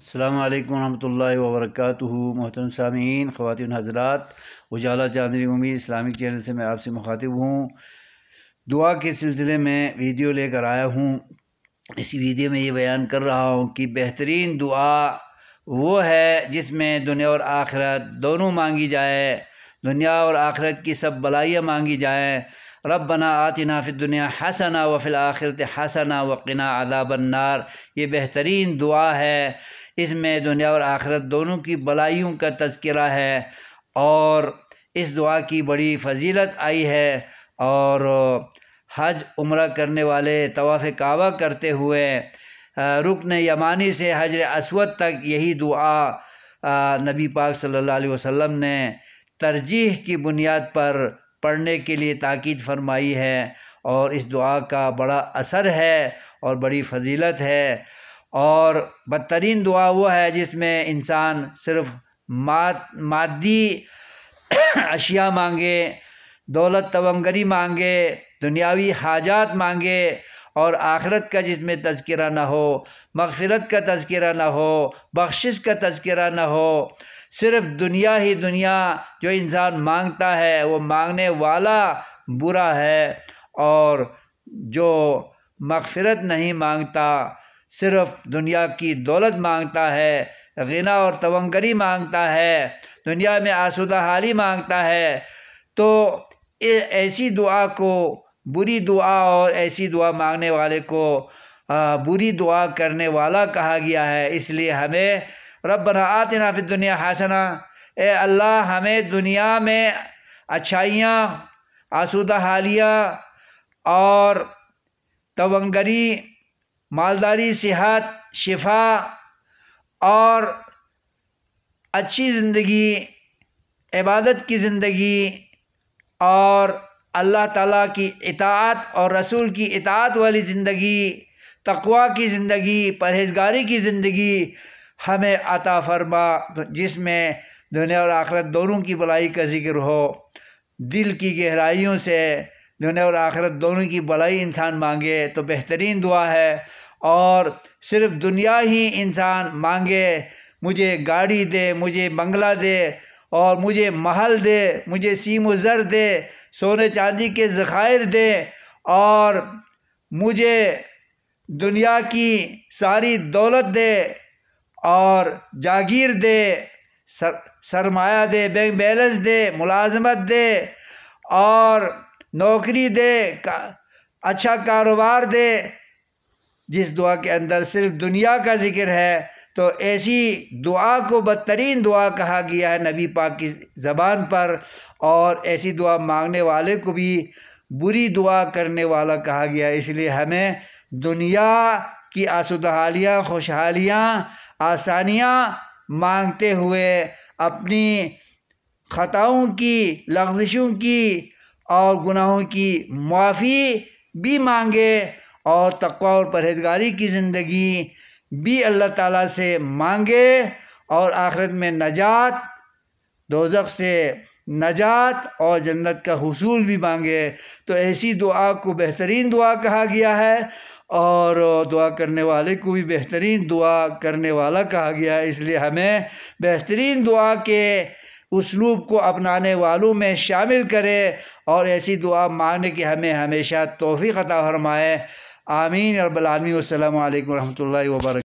السلام علیکم ورحمۃ اللہ وبرکاتہ۔ محترم سامعین، خواتین حضرات، اجالا چاندنی امید اسلامک چینل سے میں آپ سے مخاطب ہوں۔ دعا کے سلسلے میں ویڈیو لے کر آیا ہوں۔ اسی ویڈیو میں یہ بیان کر رہا ہوں کہ بہترین دعا وہ ہے جس میں دنیا اور آخرت دونوں مانگی جائے، دنیا اور آخرت کی سب بلائیاں مانگی جائیں۔ ربنا آتنا فی الدنیا حسنہ وفی الآخرۃ حسنہ وقنا عذاب النار، یہ بہترین دعا ہے۔ اس میں دنیا اور آخرت دونوں کی بلائیوں کا تذکرہ ہے، اور اس دعا کی بڑی فضیلت آئی ہے، اور حج عمرہ کرنے والے طواف کعبہ کرتے ہوئے رکن یمانی سے حجر اسود تک یہی دعا نبی پاک صلی اللہ علیہ وسلم نے ترجیح کی بنیاد پر پڑھنے کے لیے تاکید فرمائی ہے، اور اس دعا کا بڑا اثر ہے اور بڑی فضیلت ہے۔ اور بدترین دعا وہ ہے جس میں انسان صرف مادی اشیاء مانگے، دولت تونگری مانگے، دنیاوی حاجات مانگے، اور آخرت کا جس میں تذکرہ نہ ہو، مغفرت کا تذکرہ نہ ہو، بخشش کا تذکرہ نہ ہو۔ صرف دنیا ہی دنیا جو انسان مانگتا ہے وہ مانگنے والا برا ہے، اور جو مغفرت نہیں مانگتا، صرف دنیا کی دولت مانگتا ہے، غنا اور تونگری مانگتا ہے، دنیا میں آسودہ حالی مانگتا ہے، تو ایسی دعا کو بری دعا، اور ایسی دعا مانگنے والے کو بری دعا کرنے والا کہا گیا ہے۔ اس لیے ہمیں ربنا آتنا فی الدنیا حسنہ، اے اللہ ہمیں دنیا میں اچھائیاں، آسودہ حالیاں اور تونگری، مالداری، صحت، شفا اور اچھی زندگی، عبادت کی زندگی، اور اللہ تعالیٰ کی اطاعت اور رسول کی اطاعت والی زندگی، تقوی کی زندگی، پرہیزگاری کی زندگی ہمیں عطا فرما، جس میں دنیا اور آخرت دونوں کی بلائی کا ذکر ہو۔ دل کی گہرائیوں سے دنیا اور آخرت دونوں کی بلائی انسان مانگے تو بہترین دعا ہے، اور صرف دنیا ہی انسان مانگے، مجھے گاڑی دے، مجھے بنگلہ دے، اور مجھے محل دے، مجھے سیم و زر دے، سونے چاندی کے ذخائر دے، اور مجھے دنیا کی ساری دولت دے، اور جاگیر دے، سرمایہ دے، بینک بیلنس دے، ملازمت دے، اور نوکری دے، اچھا کاروبار دے۔ جس دعا کے اندر صرف دنیا کا ذکر ہے تو ایسی دعا کو بدترین دعا کہا گیا ہے نبی پاک کی زبان پر، اور ایسی دعا مانگنے والے کو بھی بری دعا کرنے والا کہا گیا ہے۔ اس لیے ہمیں دنیا کی آسودہ حالیاں، خوشحالیاں، آسانیاں مانگتے ہوئے اپنی خطاؤں کی، لغزشوں کی اور گناہوں کی معافی بھی مانگے، اور تقوی اور پرہیزگاری کی زندگی بھی اللہ تعالیٰ سے مانگے، اور آخرت میں نجات، دوزخ سے نجات اور جنت کا حصول بھی مانگے۔ تو ایسی دعا کو بہترین دعا کہا گیا ہے، اور دعا کرنے والے کو بھی بہترین دعا کرنے والا کہا گیا ہے۔ اس لیے ہمیں بہترین دعا کے اسلوب کو اپنانے والوں میں شامل کرے، اور ایسی دعا مانگنے کی ہمیں ہمیشہ توفیق عطا فرمائے۔ آمین رب العالمین۔ والسلام علیکم ورحمۃ اللہ وبرکاتہ۔